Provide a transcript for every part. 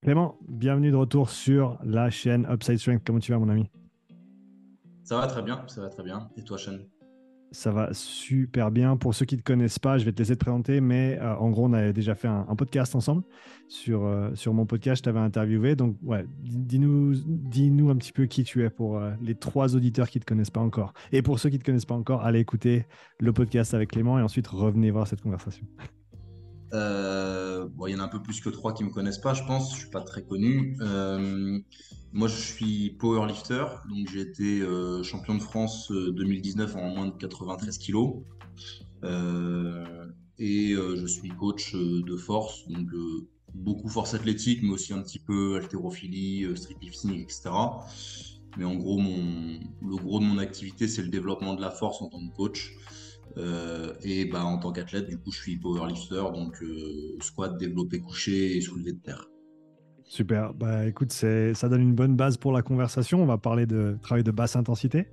Clément, bienvenue de retour sur la chaîne Upside Strength. Comment tu vas, mon ami? Ça va très bien, ça va très bien. Et toi, Sean? Ça va super bien. Pour ceux qui ne te connaissent pas, je vais te laisser te présenter, mais en gros, on avait déjà fait un podcast ensemble. Sur mon podcast, je t'avais interviewé. Donc, ouais, dis-nous un petit peu qui tu es pour les trois auditeurs qui ne te connaissent pas encore. Et pour ceux qui ne te connaissent pas encore, allez écouter le podcast avec Clément et ensuite revenez voir cette conversation. Bon, il y en a un peu plus que trois qui me connaissent pas, je pense. Je suis pas très connu. Moi, je suis powerlifter, donc j'ai été champion de France 2019 en moins de 93 kilos. Je suis coach de force, donc beaucoup force athlétique, mais aussi un petit peu haltérophilie, streetlifting, etc. Mais en gros, le gros de mon activité, c'est le développement de la force en tant que coach. En tant qu'athlète, du coup, je suis powerlifter, donc squat, développé couché et soulevé de terre. Super. Bah, écoute, ça donne une bonne base pour la conversation. On va parler de travail de basse intensité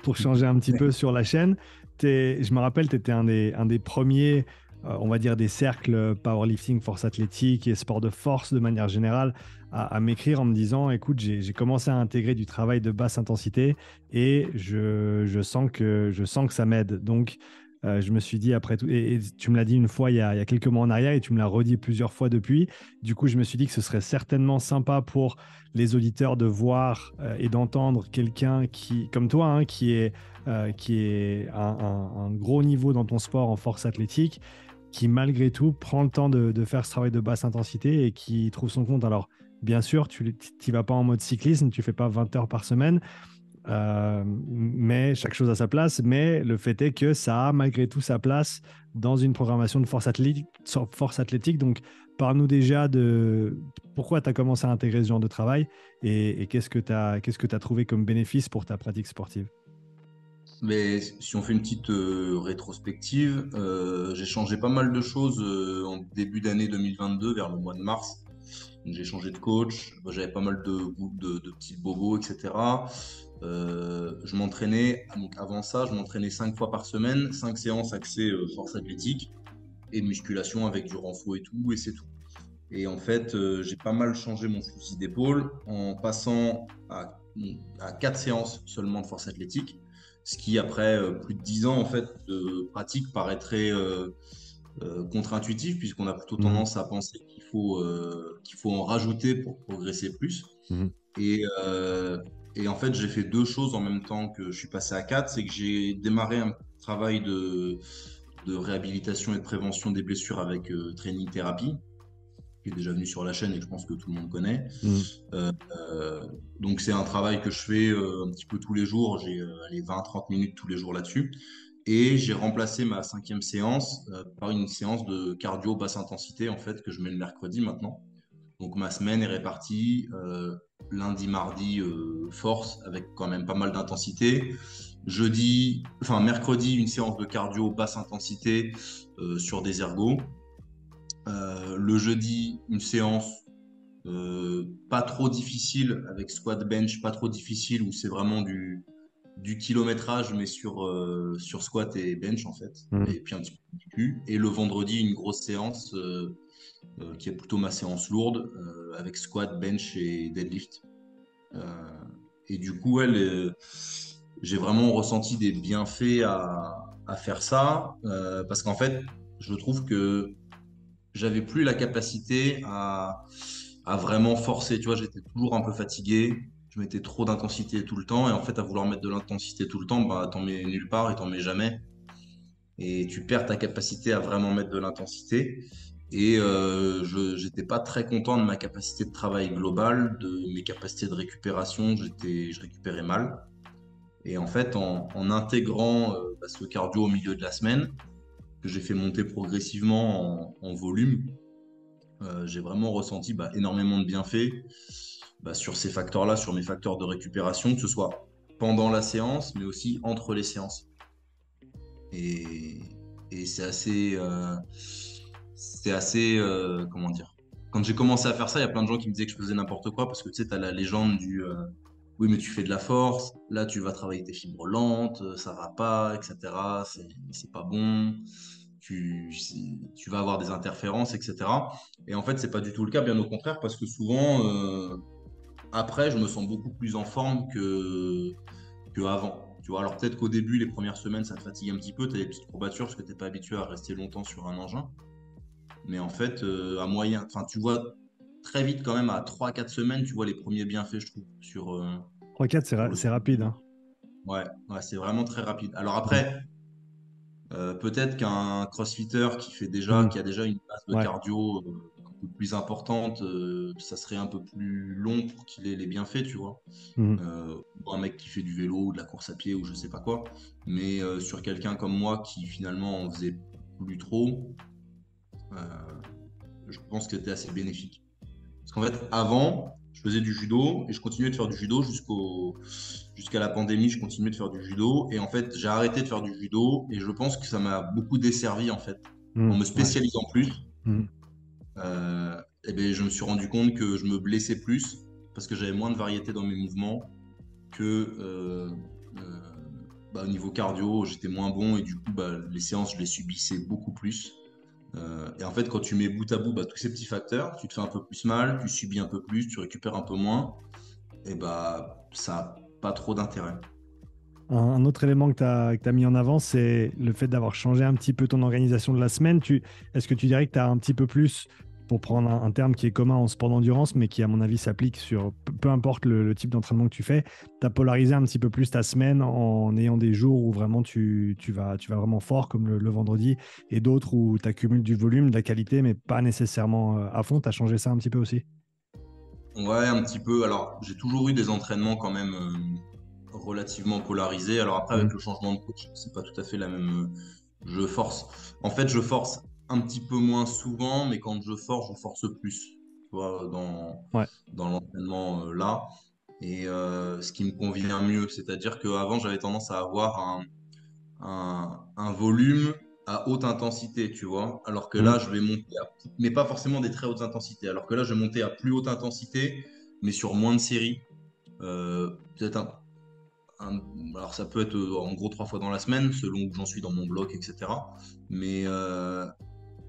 pour changer un petit peu sur la chaîne. Je me rappelle, tu étais un des premiers, on va dire, des cercles powerlifting, force athlétique et sport de force de manière générale à m'écrire en me disant, écoute, j'ai commencé à intégrer du travail de basse intensité et je sens que ça m'aide. Donc, je me suis dit, après tout, et tu me l'as dit une fois il y a quelques mois en arrière et tu me l'as redit plusieurs fois depuis. Du coup, je me suis dit que ce serait certainement sympa pour les auditeurs de voir et d'entendre quelqu'un comme toi, hein, qui est un gros niveau dans ton sport en force athlétique, qui malgré tout prend le temps de faire ce travail de basse intensité et qui trouve son compte. Alors, bien sûr, tu n'y vas pas en mode cyclisme, tu fais pas 20 heures par semaine, mais chaque chose a sa place. Mais le fait est que ça a malgré tout sa place dans une programmation de force athlétique. Donc, parle-nous déjà de pourquoi tu as commencé à intégrer ce genre de travail et qu'est-ce que tu as trouvé comme bénéfice pour ta pratique sportive. Mais si on fait une petite rétrospective, j'ai changé pas mal de choses en début d'année 2022, vers le mois de mars. Donc, j'ai changé de coach, j'avais pas mal de petits bobos, etc. Je m'entraînais, donc avant ça, je m'entraînais 5 fois par semaine, 5 séances axées force athlétique et musculation avec du renfort et tout, et c'est tout. Et en fait, j'ai pas mal changé mon fusil d'épaule en passant à 4 séances seulement de force athlétique, ce qui, après plus de 10 ans en fait, de pratique, paraîtrait contre-intuitif, puisqu'on a plutôt Mhm. tendance à penser qu'il faut en rajouter pour progresser plus. Mhm. Et, euh, et en fait, j'ai fait deux choses en même temps que je suis passé à 4. C'est que j'ai démarré un travail de réhabilitation et de prévention des blessures avec Training Therapy, qui est déjà venu sur la chaîne et que je pense que tout le monde connaît. Mhm. Euh, donc c'est un travail que je fais un petit peu tous les jours. J'ai allez, 20-30 minutes tous les jours là-dessus. Et j'ai remplacé ma cinquième séance par une séance de cardio basse intensité en fait que je mets le mercredi maintenant. Donc ma semaine est répartie lundi, mardi force avec quand même pas mal d'intensité. Mercredi une séance de cardio basse intensité sur des ergos. Le jeudi une séance pas trop difficile avec squat bench, pas trop difficile où c'est vraiment du kilométrage mais sur squat et bench en fait. Mhm. Et puis un petit peu de cul. Et le vendredi une grosse séance qui est plutôt ma séance lourde avec squat, bench et deadlift. Euh, et du coup, j'ai vraiment ressenti des bienfaits à faire ça parce qu'en fait, je trouve que j'avais plus la capacité à vraiment forcer. Tu vois, j'étais toujours un peu fatigué. Je mettais trop d'intensité tout le temps. Et en fait, à vouloir mettre de l'intensité tout le temps, bah, t'en mets nulle part et t'en mets jamais. Et tu perds ta capacité à vraiment mettre de l'intensité. Et je n'étais pas très content de ma capacité de travail globale, de mes capacités de récupération. Je récupérais mal. Et en fait, en intégrant ce cardio au milieu de la semaine, que j'ai fait monter progressivement en volume, j'ai vraiment ressenti énormément de bienfaits sur ces facteurs-là, sur mes facteurs de récupération, que ce soit pendant la séance, mais aussi entre les séances. Et, et c'est assez, comment dire. Quand j'ai commencé à faire ça, il y a plein de gens qui me disaient que je faisais n'importe quoi parce que tu sais, t'as la légende du oui, mais tu fais de la force, là tu vas travailler tes fibres lentes, ça va pas, etc. C'est pas bon. tu vas avoir des interférences, etc. Et en fait, c'est pas du tout le cas, bien au contraire, parce que souvent, après, je me sens beaucoup plus en forme que avant. Tu vois, alors peut-être qu'au début, les premières semaines, ça te fatigue un petit peu, tu as des petites courbatures parce que tu n'es pas habitué à rester longtemps sur un engin. Mais en fait, à moyen, enfin, tu vois très vite quand même, à 3 4 semaines, tu vois les premiers bienfaits, je trouve, 3-4, sur le c'est sport. rapide, hein. Ouais, ouais, c'est vraiment très rapide. Alors Mm. après, peut-être qu'un crossfitter Mm. qui a déjà une base de Ouais. cardio un peu plus importante, ça serait un peu plus long pour qu'il ait les bienfaits, tu vois. Mm. Ou un mec qui fait du vélo ou de la course à pied ou je sais pas quoi. Mais sur quelqu'un comme moi qui finalement en faisait plus trop, euh, je pense que c'était assez bénéfique. Parce qu'en fait, avant, je faisais du judo et je continuais de faire du judo jusqu'à la pandémie. Je continuais de faire du judo et en fait, j'ai arrêté de faire du judo et je pense que ça m'a beaucoup desservi en fait. En Mm. me Ouais. spécialisant plus, Mm. et ben, je me suis rendu compte que je me blessais plus parce que j'avais moins de variété dans mes mouvements que euh, au niveau cardio, j'étais moins bon et du coup, les séances, je les subissais beaucoup plus. Et en fait, quand tu mets bout à bout tous ces petits facteurs, tu te fais un peu plus mal, tu subis un peu plus, tu récupères un peu moins, et ça n'a pas trop d'intérêt. Un autre élément que tu as mis en avant, c'est le fait d'avoir changé un petit peu ton organisation de la semaine. Est-ce que tu dirais que tu as un petit peu plus, pour prendre un terme qui est commun en sport d'endurance, mais qui, à mon avis, s'applique sur peu importe le type d'entraînement que tu fais, tu as polarisé un petit peu plus ta semaine en ayant des jours où vraiment tu vas vraiment fort, comme le vendredi, et d'autres où tu accumules du volume, de la qualité, mais pas nécessairement à fond. Tu as changé ça un petit peu aussi? Ouais, un petit peu. Alors, j'ai toujours eu des entraînements quand même relativement polarisés. Alors après, Mhm. avec le changement de coach, c'est pas tout à fait la même. Je force. En fait, je force un petit peu moins souvent, mais quand je force plus. Tu vois, Ouais. dans l'entraînement là. Et ce qui me convient mieux. C'est-à-dire qu'avant, j'avais tendance à avoir un volume à haute intensité, tu vois. Alors que là, Mhm. je vais monter mais pas forcément des très hautes intensités. Alors que là, je vais monter à plus haute intensité, mais sur moins de séries. Peut-être un- alors ça peut être en gros 3 fois dans la semaine, selon où j'en suis dans mon bloc, etc. Mais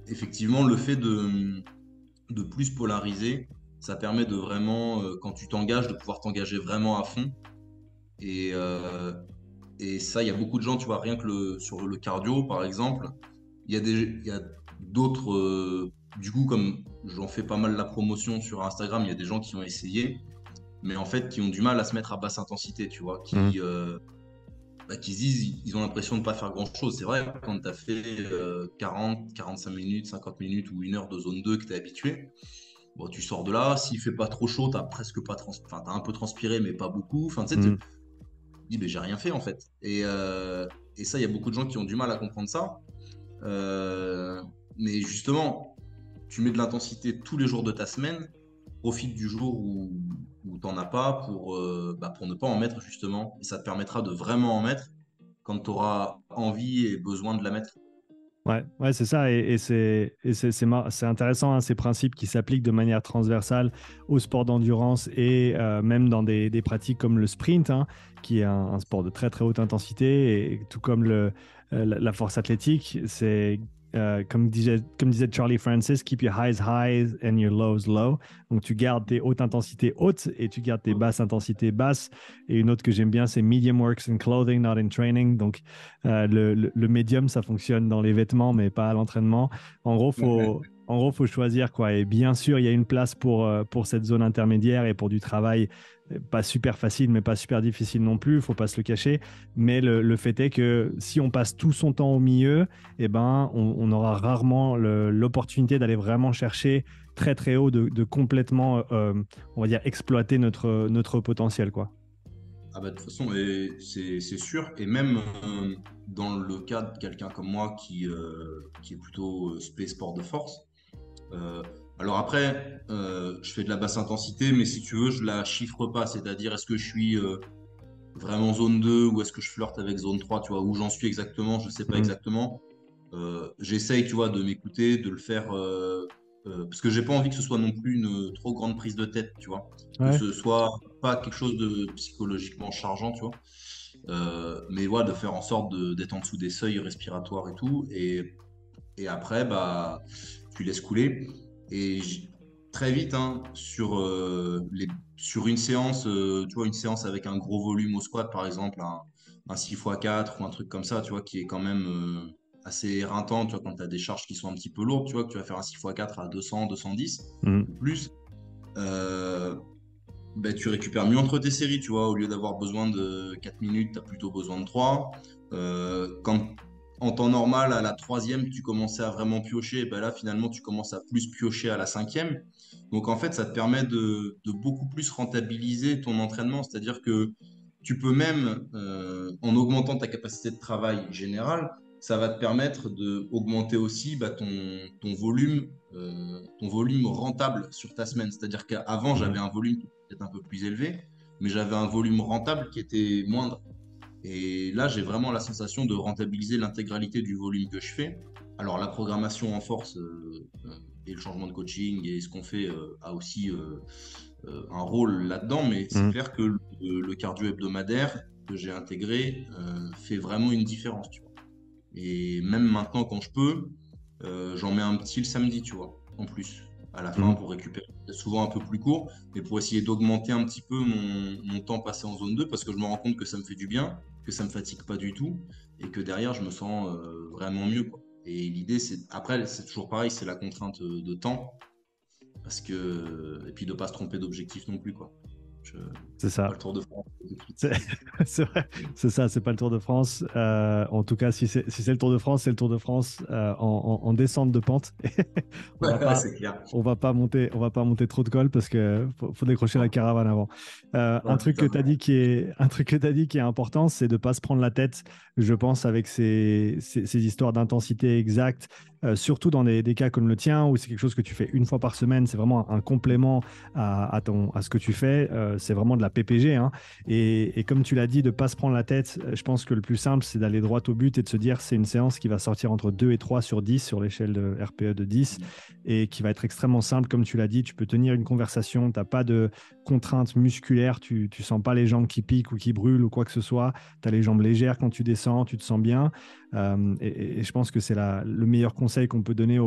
effectivement, le fait de plus polariser, ça permet de vraiment, quand tu t'engages, de pouvoir t'engager vraiment à fond. Et, euh, et ça, il y a beaucoup de gens, tu vois, rien que sur le cardio, par exemple, il y a d'autres, du coup, comme j'en fais pas mal la promotion sur Instagram, il y a des gens qui ont essayé, mais en fait, qui ont du mal à se mettre à basse intensité, tu vois, Mhm. qui se disent, ils ont l'impression de ne pas faire grand-chose. C'est vrai, quand tu as fait 40, 45 minutes, 50 minutes ou 1 heure de zone 2 que tu es habitué, bon, tu sors de là, s'il fait pas trop chaud, tu presque pas enfin, t'as un peu transpiré, mais pas beaucoup. Enfin, tu sais, Mhm. dis, mais j'ai rien fait en fait. Et ça, il y a beaucoup de gens qui ont du mal à comprendre ça. Euh, mais justement, tu mets de l'intensité tous les jours de ta semaine, profite du jour où tu n'en as pas pour ne pas en mettre justement. Et ça te permettra de vraiment en mettre quand tu auras envie et besoin de la mettre. Ouais, ouais, c'est ça. C'est intéressant, hein, ces principes qui s'appliquent de manière transversale au sport d'endurance et même dans des pratiques comme le sprint, hein, qui est un sport de très très haute intensité, et tout comme la force athlétique. C'est comme disait Charlie Francis, keep your highs high and your lows low. Donc tu gardes tes hautes intensités hautes et tu gardes tes basses intensités basses. Et une autre que j'aime bien, c'est medium works in clothing, not in training. Donc le médium, ça fonctionne dans les vêtements, mais pas à l'entraînement. En gros, faut choisir quoi. Et bien sûr, il y a une place pour cette zone intermédiaire et pour du travail pas super facile, mais pas super difficile non plus. Faut pas se le cacher. Mais le fait est que si on passe tout son temps au milieu, eh ben, on aura rarement l'opportunité d'aller vraiment chercher très très haut, de complètement, on va dire, exploiter notre potentiel, quoi. Ah bah, de toute façon, c'est sûr. Et même dans le cas de quelqu'un comme moi qui est plutôt sport de force, Euh, alors après, je fais de la basse intensité, mais si tu veux, je la chiffre pas. C'est-à-dire, est-ce que je suis vraiment zone 2 ou est-ce que je flirte avec zone 3, tu vois, où j'en suis exactement, je sais pas Mm. exactement. J'essaye, tu vois, de m'écouter, de le faire, parce que j'ai pas envie que ce soit non plus une trop grande prise de tête, tu vois, que Ouais. ce soit pas quelque chose de psychologiquement chargeant, tu vois. Mais voilà, de faire en sorte d'être en dessous des seuils respiratoires et tout. Et après, bah, tu laisses couler. Et très vite, hein, sur une séance, tu vois, une séance avec un gros volume au squat, par exemple, un 6x4 ou un truc comme ça, tu vois, qui est quand même assez éreintant, tu vois, quand tu as des charges qui sont un petit peu lourdes, tu vois, que tu vas faire un 6x4 à 200, 210 Mhm. ou plus. euh, Ben, tu récupères mieux entre tes séries, tu vois. Au lieu d'avoir besoin de 4 minutes, tu as plutôt besoin de 3. Quand en temps normal, à la troisième, tu commençais à vraiment piocher, ben là, finalement, tu commences à plus piocher à la cinquième. Donc, en fait, ça te permet de beaucoup plus rentabiliser ton entraînement. C'est-à-dire que tu peux même, en augmentant ta capacité de travail générale, ça va te permettre d'augmenter aussi bah, ton volume rentable sur ta semaine. C'est-à-dire qu'avant, Mhm. j'avais un volume peut-être un peu plus élevé, mais j'avais un volume rentable qui était moindre. Et là, j'ai vraiment la sensation de rentabiliser l'intégralité du volume que je fais. Alors, la programmation en force et le changement de coaching et ce qu'on fait a aussi un rôle là-dedans, mais c'est Mhm. clair que le cardio hebdomadaire que j'ai intégré fait vraiment une différence, tu vois. Et même maintenant, quand je peux, j'en mets un petit le samedi, tu vois, en plus, à la fin Mhm. pour récupérer. C'est souvent un peu plus court, mais pour essayer d'augmenter un petit peu mon temps passé en zone 2, parce que je me rends compte que ça me fait du bien, que ça me fatigue pas du tout, et que derrière, je me sens vraiment mieux, quoi. Et l'idée, c'est, après, c'est toujours pareil, c'est la contrainte de temps, parce que, et puis de pas se tromper d'objectif non plus, quoi. Je, C'est pas ça. le Tour de France tout de suite. C'est c'est vrai, c'est ça, c'est pas le Tour de France. En tout cas, si c'est le Tour de France, c'est le Tour de France en descente de pente. On va Ouais, pas, c'est clair. on va pas monter trop de col parce que faut décrocher la caravane avant. Ouais, tout à fait. Un truc que tu as dit qui est important, c'est de pas se prendre la tête, je pense, avec ces histoires d'intensité exacte, surtout dans des cas comme le tien où c'est quelque chose que tu fais une fois par semaine, c'est vraiment un complément à ce que tu fais, c'est vraiment de la PPG, hein. Et comme tu l'as dit, de ne pas se prendre la tête, je pense que le plus simple, c'est d'aller droit au but et de se dire c'est une séance qui va sortir entre 2 et 3 sur 10 sur l'échelle de RPE de 10 et qui va être extrêmement simple. Comme tu l'as dit, tu peux tenir une conversation, tu n'as pas de contraintes musculaires, tu ne sens pas les jambes qui piquent ou qui brûlent ou quoi que ce soit. Tu as les jambes légères quand tu descends, tu te sens bien. Et je pense que c'est le meilleur conseil qu'on peut donner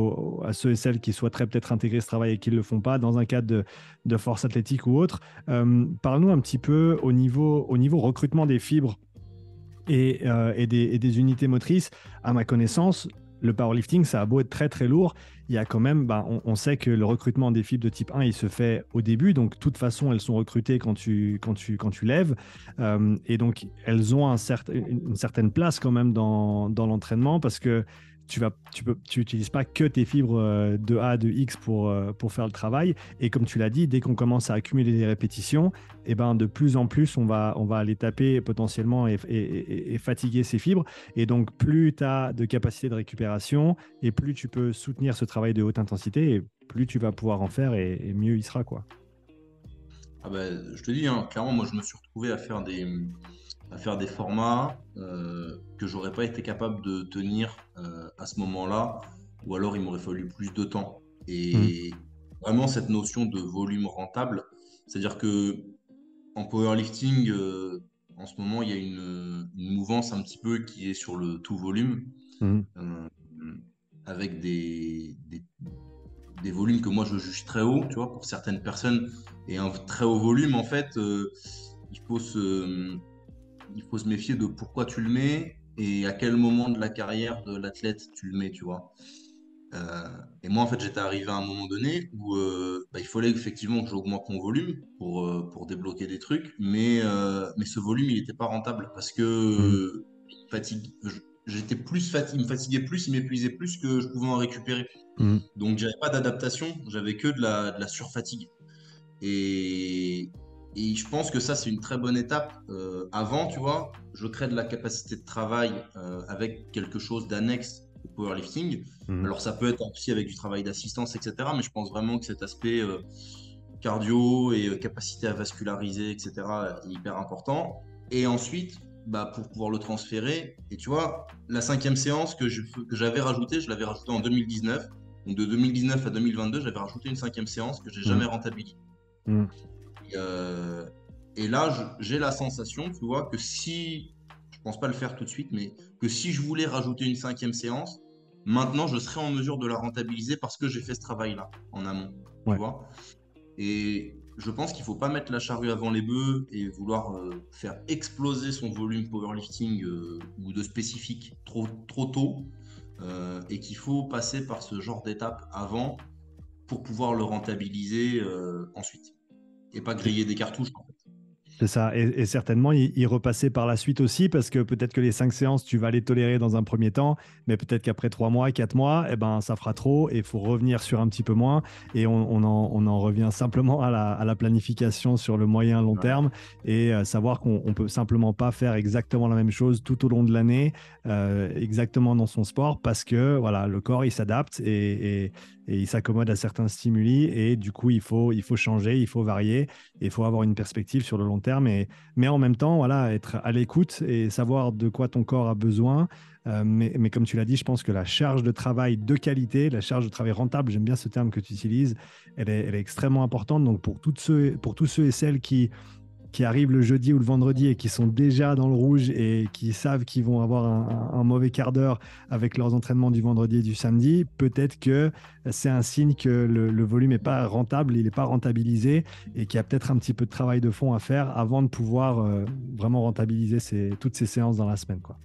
à ceux et celles qui souhaiteraient peut-être intégrer ce travail et qui ne le font pas dans un cadre de force athlétique ou autre. Parle-nous un petit peu au niveau recrutement des fibres et des unités motrices. À ma connaissance, le powerlifting, ça a beau être très très lourd, il y a quand même, bah, on sait que le recrutement des fibres de type 1, il se fait au début. Donc, de toute façon, elles sont recrutées quand tu lèves. Et donc, elles ont une certaine place quand même dans l'entraînement parce que tu n'utilises pas que tes fibres de A, de X pour faire le travail. Et comme tu l'as dit, dès qu'on commence à accumuler des répétitions, et ben, de plus en plus, on va aller taper potentiellement et fatiguer ces fibres. Et donc, plus tu as de capacité de récupération et plus tu peux soutenir ce travail de haute intensité et plus tu vas pouvoir en faire et mieux il sera, quoi. Ah ben, je te dis, hein, clairement, moi, je me suis retrouvé à faire des formats que j'aurais pas été capable de tenir à ce moment-là, ou alors il m'aurait fallu plus de temps. Mm, Et vraiment, cette notion de volume rentable, c'est-à-dire que en powerlifting, en ce moment, il y a une mouvance un petit peu qui est sur le tout volume, mm, euh, avec des volumes que moi je juge très hauts, tu vois, pour certaines personnes. Et un très haut volume, en fait, il faut se, il faut se méfier de pourquoi tu le mets et à quel moment de la carrière de l'athlète tu le mets, tu vois. Euh, et moi, en fait, j'étais arrivé à un moment donné où bah, il fallait effectivement que j'augmente mon volume pour débloquer des trucs, mais ce volume, il n'était pas rentable parce que mm, fatigue, j'étais plus fatigué, il me fatiguait plus, il m'épuisait plus que je pouvais en récupérer. mm, Donc, j'avais pas d'adaptation, j'avais que de la surfatigue. Et, et je pense que ça, c'est une très bonne étape. Avant, tu vois, je crée de la capacité de travail avec quelque chose d'annexe au powerlifting. mm. Alors, ça peut être aussi avec du travail d'assistance, etc. Mais je pense vraiment que cet aspect cardio et capacité à vasculariser, etc., est hyper important. Et ensuite, bah, pour pouvoir le transférer, et tu vois, la cinquième séance que j'avais rajoutée, je l'avais rajoutée en 2019. Donc de 2019 à 2022, j'avais rajouté une cinquième séance que j'ai Mm, jamais rentabilisée. mm, Et, et là, j'ai la sensation, tu vois, que si, je pense pas le faire tout de suite, mais que si je voulais rajouter une cinquième séance, Maintenant, je serai en mesure de la rentabiliser parce que j'ai fait ce travail-là en amont, tu Ouais, vois. Et je pense qu'il ne faut pas mettre la charrue avant les bœufs et vouloir faire exploser son volume powerlifting ou de spécifique trop tôt. Et qu'il faut passer par ce genre d'étape avant pour pouvoir le rentabiliser ensuite. Et pas griller des cartouches, en fait. c'est ça. Et certainement, y repasser par la suite aussi, parce que peut-être que les 5 séances, tu vas les tolérer dans un premier temps, mais peut-être qu'après 3 mois, 4 mois, eh ben, ça fera trop et il faut revenir sur un petit peu moins. Et on en revient simplement à la planification sur le moyen long Ouais. terme et savoir qu'on ne peut simplement pas faire exactement la même chose tout au long de l'année, exactement dans son sport, parce que voilà, le corps, il s'adapte et il s'accommode à certains stimuli. Et du coup, il faut changer, il faut varier. Il faut avoir une perspective sur le long terme, mais en même temps, voilà, être à l'écoute et savoir de quoi ton corps a besoin. Mais comme tu l'as dit, je pense que la charge de travail de qualité, la charge de travail rentable, j'aime bien ce terme que tu utilises, elle est extrêmement importante. Donc pour tous ceux et celles qui arrivent le jeudi ou le vendredi et qui sont déjà dans le rouge et qui savent qu'ils vont avoir un mauvais quart d'heure avec leurs entraînements du vendredi et du samedi, peut-être que c'est un signe que le volume n'est pas rentable, il n'est pas rentabilisé et qu'il y a peut-être un petit peu de travail de fond à faire avant de pouvoir vraiment rentabiliser toutes ces séances dans la semaine, quoi.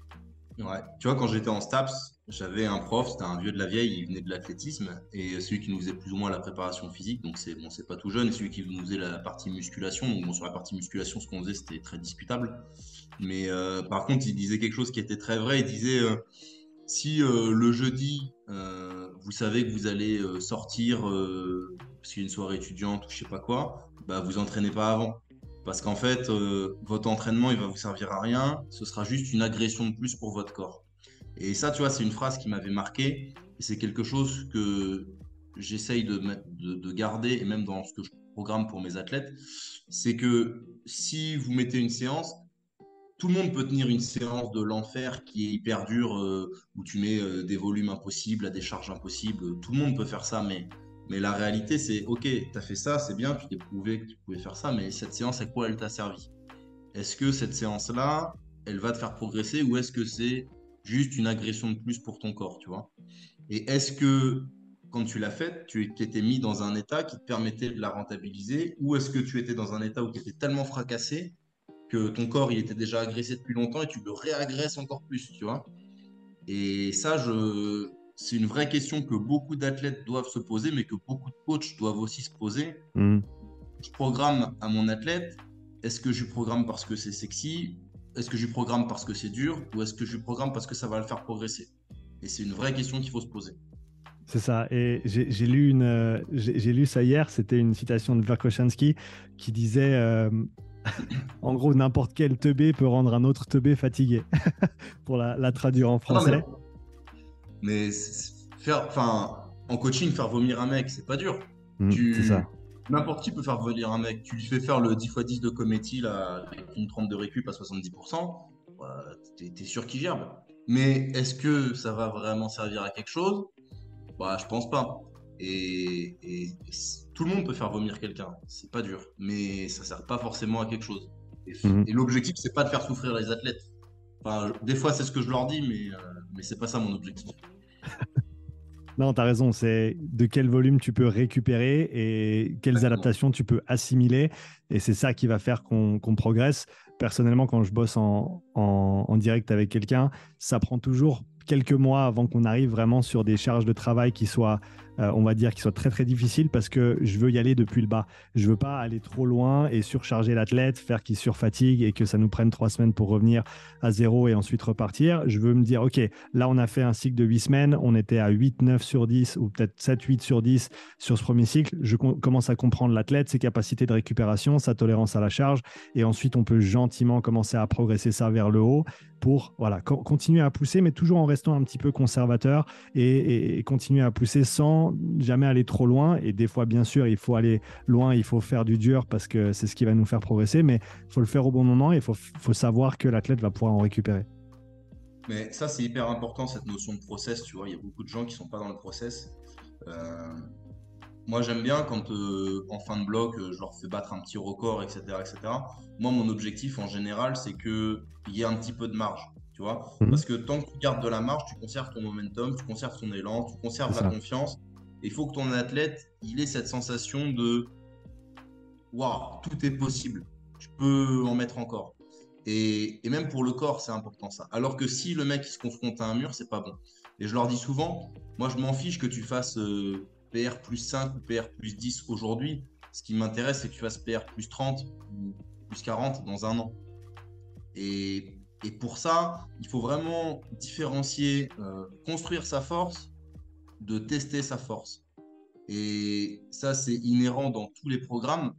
Ouais. Tu vois, quand j'étais en STAPS, j'avais un prof, c'était un vieux de la vieille, il venait de l'athlétisme, et celui qui nous faisait plus ou moins la préparation physique, donc c'est bon, c'est pas tout jeune, et celui qui nous faisait la partie musculation, donc bon, sur la partie musculation, ce qu'on faisait, c'était très discutable. Mais par contre, il disait quelque chose qui était très vrai, il disait, si le jeudi, vous savez que vous allez sortir, parce qu'il y a une soirée étudiante ou je sais pas quoi, bah vous entraînez pas avant. Parce qu'en fait, votre entraînement, il va vous servir à rien. Ce sera juste une agression de plus pour votre corps. Et ça, tu vois, c'est une phrase qui m'avait marqué. Et c'est quelque chose que j'essaye de garder, et même dans ce que je programme pour mes athlètes. C'est que si vous mettez une séance, tout le monde peut tenir une séance de l'enfer qui est hyper dure, où tu mets des volumes impossibles à des charges impossibles. Tout le monde peut faire ça, mais la réalité, c'est OK, tu as fait ça, c'est bien, tu t'es prouvé que tu pouvais faire ça, mais cette séance, à quoi elle t'a servi? Est-ce que cette séance-là, elle va te faire progresser ou est-ce que c'est juste une agression de plus pour ton corps, tu vois? Et est-ce que quand tu l'as faite, tu t'étais mis dans un état qui te permettait de la rentabiliser ou est-ce que tu étais dans un état où tu étais tellement fracassé que ton corps il était déjà agressé depuis longtemps et tu le réagresses encore plus, tu vois. Et ça, c'est une vraie question que beaucoup d'athlètes doivent se poser, mais que beaucoup de coachs doivent aussi se poser. Mhm. Je programme à mon athlète, est-ce que je lui programme parce que c'est sexy? Est-ce que je lui programme parce que c'est dur? Ou est-ce que je lui programme parce que ça va le faire progresser? Et c'est une vraie question qu'il faut se poser. C'est ça. Et j'ai lu ça hier. C'était une citation de Verkhoshansky qui disait, en gros, n'importe quel teubé peut rendre un autre teubé fatigué, pour la traduire en Ah non, français. faire, enfin, en coaching, faire vomir un mec, c'est pas dur. C'est ça. N'importe qui peut faire vomir un mec. Tu lui fais faire le 10 x 10 de Cometti là, avec une trempe de récup à 70%, t'es sûr qu'il gerbe. Mais est-ce que ça va vraiment servir à quelque chose? Bah, je pense pas. Tout le monde peut faire vomir quelqu'un, c'est pas dur, mais ça sert pas forcément à quelque chose. Et, Mhm. et l'objectif, c'est pas de faire souffrir les athlètes. Enfin, des fois, c'est ce que je leur dis, mais c'est pas ça mon objectif. Non, tu as raison. C'est de quel volume tu peux récupérer et quelles Exactement. adaptations tu peux assimiler. Et c'est ça qui va faire qu'on progresse. Personnellement, quand je bosse en direct avec quelqu'un, ça prend toujours quelques mois avant qu'on arrive vraiment sur des charges de travail qui soient, on va dire, qui soient très très difficiles, parce que je veux y aller depuis le bas. Je veux pas aller trop loin et surcharger l'athlète, faire qu'il surfatigue et que ça nous prenne 3 semaines pour revenir à zéro et ensuite repartir. Je veux me dire, OK, là on a fait un cycle de 8 semaines, on était à 8, 9 sur 10 ou peut-être 7, 8 sur 10 sur ce premier cycle. Je commence à comprendre l'athlète, ses capacités de récupération, sa tolérance à la charge, et ensuite on peut gentiment commencer à progresser ça vers le haut pour voilà, continuer à pousser, mais toujours en restant un petit peu conservateur et continuer à pousser sans jamais aller trop loin. Et des fois, bien sûr, il faut aller loin, il faut faire du dur parce que c'est ce qui va nous faire progresser, mais il faut le faire au bon moment et il faut savoir que l'athlète va pouvoir en récupérer. Mais ça, c'est hyper important, cette notion de process, tu vois. Il y a beaucoup de gens qui sont pas dans le process. Euh, Moi, j'aime bien quand, en fin de bloc, je leur fais battre un petit record, etc., etc. Moi, mon objectif, en général, c'est qu'il y ait un petit peu de marge. tu vois. Mhm. Parce que tant que tu gardes de la marge, tu conserves ton momentum, tu conserves ton élan, tu C'est conserves la ça. confiance. Et il faut que ton athlète, il ait cette sensation de waouh, tout est possible, tu peux en mettre encore. Et même pour le corps, c'est important ça. Alors que si le mec il se confronte à un mur, c'est pas bon. Et je leur dis souvent, moi je m'en fiche que tu fasses PR plus 5 ou PR plus 10 aujourd'hui. Ce qui m'intéresse, c'est que tu fasses PR plus 30 ou plus 40 dans un an. Et pour ça, il faut vraiment différencier, construire sa force de tester sa force. Et ça, c'est inhérent dans tous les programmes.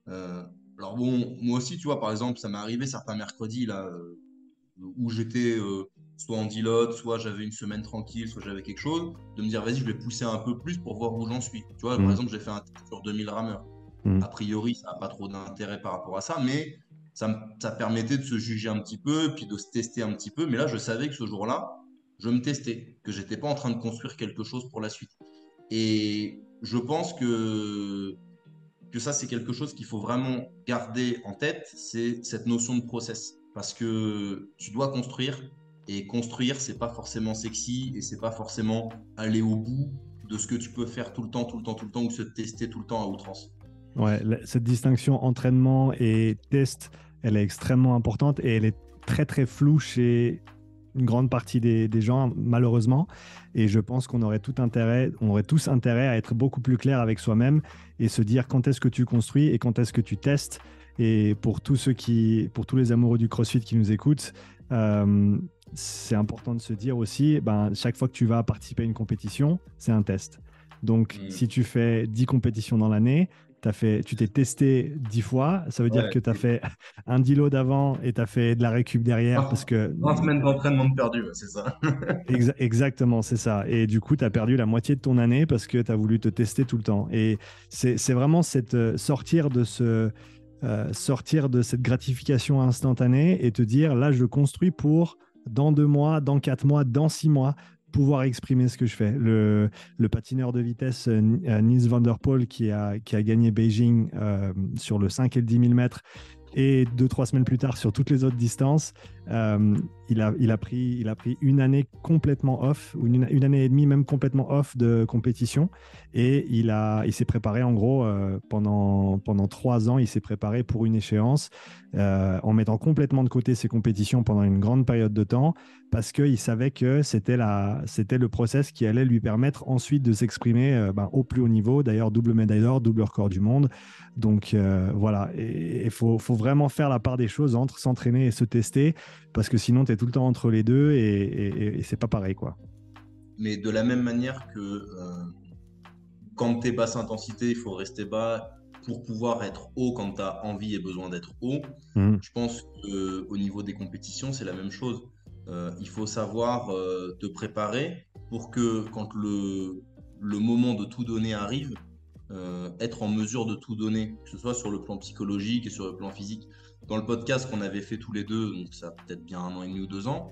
Euh, alors bon, moi aussi, tu vois, par exemple, ça m'est arrivé certains mercredis là, où j'étais soit en deload, soit j'avais une semaine tranquille, soit j'avais quelque chose, de me dire, vas-y, je vais pousser un peu plus pour voir où j'en suis. Tu vois, par Mhm. exemple, j'ai fait un test sur 2000 rameurs. Mhm. A priori, ça n'a pas trop d'intérêt par rapport à ça, mais ça permettait de se juger un petit peu, puis de se tester un petit peu. Mais là, je savais que ce jour-là, je me testais, que j'étais pas en train de construire quelque chose pour la suite. Et je pense que ça, c'est quelque chose qu'il faut vraiment garder en tête, c'est cette notion de process. Parce que tu dois construire, et construire, c'est pas forcément sexy, et c'est pas forcément aller au bout de ce que tu peux faire tout le temps, tout le temps, tout le temps, ou se tester tout le temps à outrance. Ouais, cette distinction entraînement et test, elle est extrêmement importante et elle est très très floue chez une grande partie des gens, malheureusement. Et je pense qu'on aurait tout intérêt, on aurait tous intérêt à être beaucoup plus clair avec soi-même et se dire quand est-ce que tu construis et quand est-ce que tu testes. Et pour tous les amoureux du CrossFit qui nous écoutent, euh, c'est important de se dire aussi, ben, chaque fois que tu vas participer à une compétition, c'est un test. Donc, Mm. si tu fais 10 compétitions dans l'année, tu t'es testé 10 fois, ça veut dire Ouais, que tu as fait un deload d'avant et tu as fait de la récup derrière parce 20, que 20 semaines d'entraînement de perdu, ouais, c'est ça. exactement, c'est ça. Et du coup, tu as perdu la moitié de ton année parce que tu as voulu te tester tout le temps. Et c'est vraiment sortir de cette gratification instantanée et te dire, là, je construis pour dans 2 mois, dans 4 mois, dans 6 mois, pouvoir exprimer ce que je fais. Le patineur de vitesse Nils van der Poel qui a gagné Beijing sur le 5 et le 10 000 mètres et 2, 3 semaines plus tard sur toutes les autres distances, euh, il a pris une année complètement off, ou une année et demie même complètement off de compétition. Et il s'est préparé en gros pendant 3 ans, il s'est préparé pour une échéance en mettant complètement de côté ses compétitions pendant une grande période de temps parce qu'il savait que c'était le process qui allait lui permettre ensuite de s'exprimer au plus haut niveau. D'ailleurs, double médaille d'or, double record du monde. Donc voilà, et il faut vraiment faire la part des choses entre s'entraîner et se tester parce que sinon, tu es tout le temps entre les deux et c'est pas pareil, quoi. Mais de la même manière que quand tu es basse intensité, il faut rester bas pour pouvoir être haut quand tu as envie et besoin d'être haut. Mhm. Je pense qu'au niveau des compétitions, c'est la même chose. Il faut savoir te préparer pour que quand le moment de tout donner arrive, être en mesure de tout donner, que ce soit sur le plan psychologique et sur le plan physique. Dans le podcast qu'on avait fait tous les deux, donc ça a peut-être bien 1 an et demi ou 2 ans,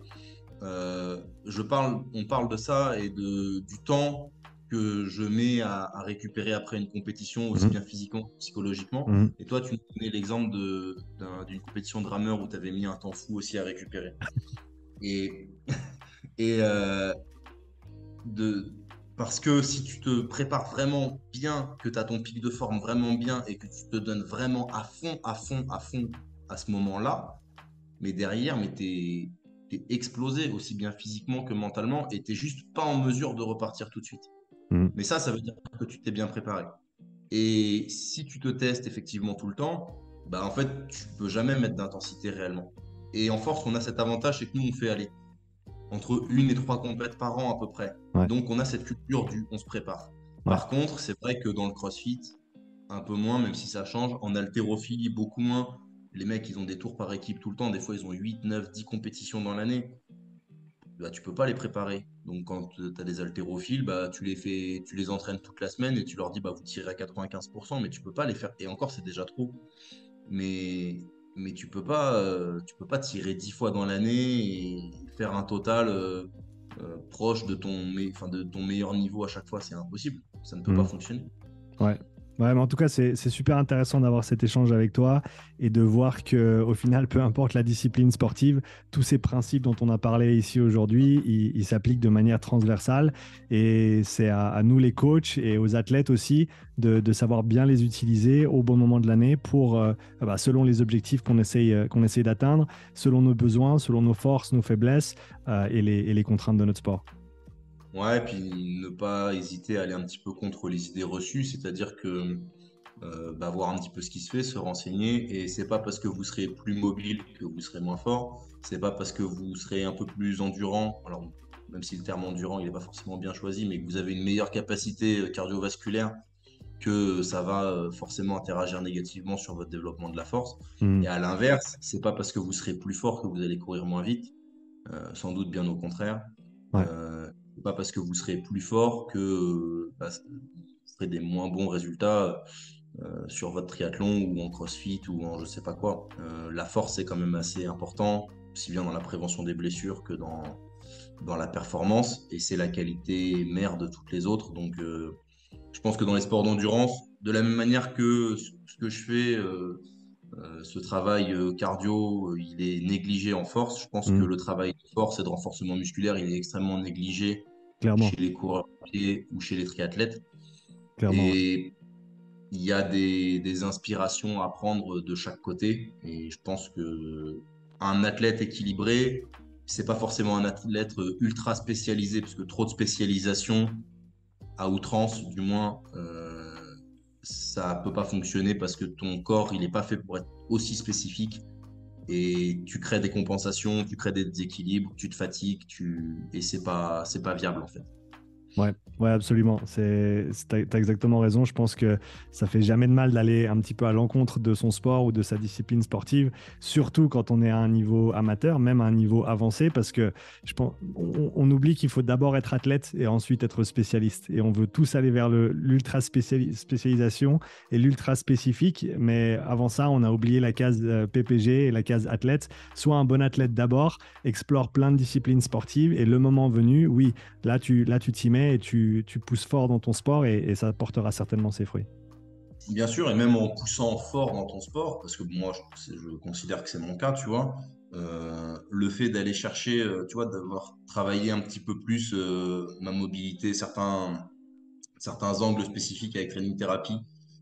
on parle de ça et du temps que je mets à récupérer après une compétition, aussi Mhm. bien physiquement que psychologiquement. Mhm. Et toi, tu nous donnais l'exemple d'une compétition de rameur où tu avais mis un temps fou aussi à récupérer. Et, et de, parce que si tu te prépares vraiment bien, que tu as ton pic de forme vraiment bien et que tu te donnes vraiment à fond, à fond, à fond à ce moment-là, mais derrière, mais t'es explosé aussi bien physiquement que mentalement et t'es juste pas en mesure de repartir tout de suite. Mhm. Mais ça veut dire que tu t'es bien préparé. Et si tu te testes effectivement tout le temps, bah en fait, tu peux jamais mettre d'intensité réellement. Et en force, on a cet avantage, c'est que nous, on fait aller entre 1 et 3 compètes par an à peu près. Ouais, Donc, on a cette culture du on se prépare. ouais. Par contre, c'est vrai que dans le CrossFit, un peu moins, même si ça change. En haltérophilie, beaucoup moins. Les mecs, ils ont des tours par équipe tout le temps. Des fois, ils ont 8, 9, 10 compétitions dans l'année. Bah, tu peux pas les préparer. Donc, quand tu as des haltérophiles, bah, tu les entraînes toute la semaine et tu leur dis, bah, vous tirez à 95%, mais tu peux pas les faire. Et encore, c'est déjà trop. Mais, mais tu peux pas tirer 10 fois dans l'année et faire un total proche de ton meilleur niveau à chaque fois. C'est impossible. Ça ne peut pas Mhm. fonctionner. Ouais. Ouais, mais en tout cas, c'est super intéressant d'avoir cet échange avec toi et de voir que, au final, peu importe la discipline sportive, tous ces principes dont on a parlé ici aujourd'hui, ils s'appliquent de manière transversale. Et c'est à nous, les coachs, et aux athlètes aussi, de savoir bien les utiliser au bon moment de l'année pour, selon les objectifs qu'on essaye d'atteindre, selon nos besoins, selon nos forces, nos faiblesses et les contraintes de notre sport. Ouais, et puis ne pas hésiter à aller un petit peu contre les idées reçues, c'est-à-dire que voir un petit peu ce qui se fait, se renseigner, et c'est pas parce que vous serez plus mobile que vous serez moins fort, c'est pas parce que vous serez un peu plus endurant, alors même si le terme endurant il n'est pas forcément bien choisi, mais que vous avez une meilleure capacité cardiovasculaire que ça va forcément interagir négativement sur votre développement de la force. Hmm. Et à l'inverse, c'est pas parce que vous serez plus fort que vous allez courir moins vite, sans doute bien au contraire. Ouais. C'est pas parce que vous serez plus fort que vous ferez des moins bons résultats sur votre triathlon ou en crossfit ou en je sais pas quoi. La force c'est quand même assez important, aussi bien dans la prévention des blessures que dans la performance, et c'est la qualité mère de toutes les autres. Donc je pense que dans les sports d'endurance, de la même manière que ce que je fais, ce travail cardio, il est négligé en force. Je pense que Hmm. le travail de force et de renforcement musculaire, il est extrêmement négligé Clairement. chez les coureurs à pied ou chez les triathlètes. Clairement, ouais. Et il y a des inspirations à prendre de chaque côté. Et je pense que un athlète équilibré, c'est pas forcément un athlète ultra spécialisé, parce que trop de spécialisation à outrance, du moins, ça peut pas fonctionner parce que ton corps, il est pas fait pour être aussi spécifique. Et tu crées des compensations, tu crées des déséquilibres, tu te fatigues, et c'est pas viable en fait. Ouais, ouais, absolument. T'as exactement raison. Je pense que ça fait jamais de mal d'aller un petit peu à l'encontre de son sport ou de sa discipline sportive, surtout quand on est à un niveau amateur, même à un niveau avancé, parce que on oublie qu'il faut d'abord être athlète et ensuite être spécialiste. Et on veut tous aller vers l'ultra spécialisation et l'ultra spécifique, mais avant ça, on a oublié la case PPG et la case athlète. Sois un bon athlète d'abord, explore plein de disciplines sportives et le moment venu, oui. Là, tu t'y mets et tu pousses fort dans ton sport et ça portera certainement ses fruits. Bien sûr, et même en poussant fort dans ton sport, parce que moi, je considère que c'est mon cas, tu vois, le fait d'aller chercher, tu vois, d'avoir travaillé un petit peu plus ma mobilité, certains angles spécifiques avec Training Therapy,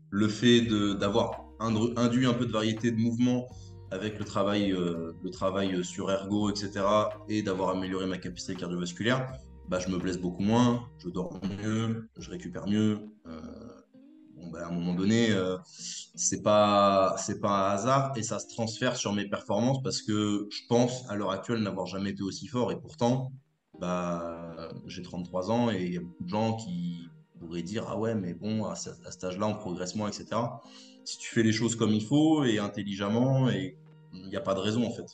le fait d'avoir induit un peu de variété de mouvement avec le travail sur ergo, etc., et d'avoir amélioré ma capacité cardiovasculaire, bah, je me blesse beaucoup moins, je dors mieux, je récupère mieux. À un moment donné, c'est pas un hasard, et ça se transfère sur mes performances parce que je pense à l'heure actuelle n'avoir jamais été aussi fort, et pourtant, j'ai 33 ans et il y a beaucoup de gens qui pourraient dire ah ouais, mais bon, à cet âge-là, on progresse moins, etc. Si tu fais les choses comme il faut et intelligemment, et il n'y a pas de raison en fait.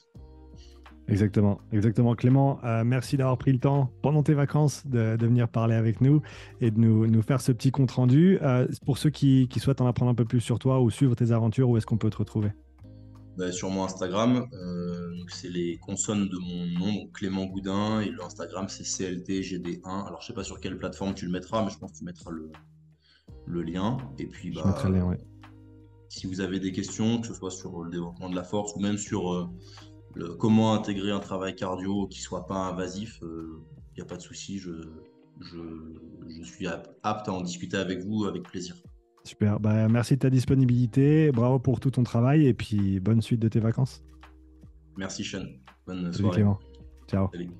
Exactement, exactement. Clément, merci d'avoir pris le temps pendant tes vacances de venir parler avec nous et de nous faire ce petit compte-rendu. Pour ceux qui souhaitent en apprendre un peu plus sur toi ou suivre tes aventures, où est-ce qu'on peut te retrouver? Sur mon Instagram, donc c'est les consonnes de mon nom, donc Clément Boudin, et le Instagram c'est CLTGD1. Alors je sais pas sur quelle plateforme tu le mettras, mais je pense que tu mettras le lien. Et puis Je mettrai le lien, ouais. si vous avez des questions, que ce soit sur le développement de la force ou même sur comment intégrer un travail cardio qui soit pas invasif, il n'y a pas de souci, je, je suis apte à en discuter avec vous avec plaisir. Super. Bah, merci de ta disponibilité. Bravo pour tout ton travail et puis bonne suite de tes vacances. Merci Sean, bonne Salut soirée. Clément. Ciao. Salut.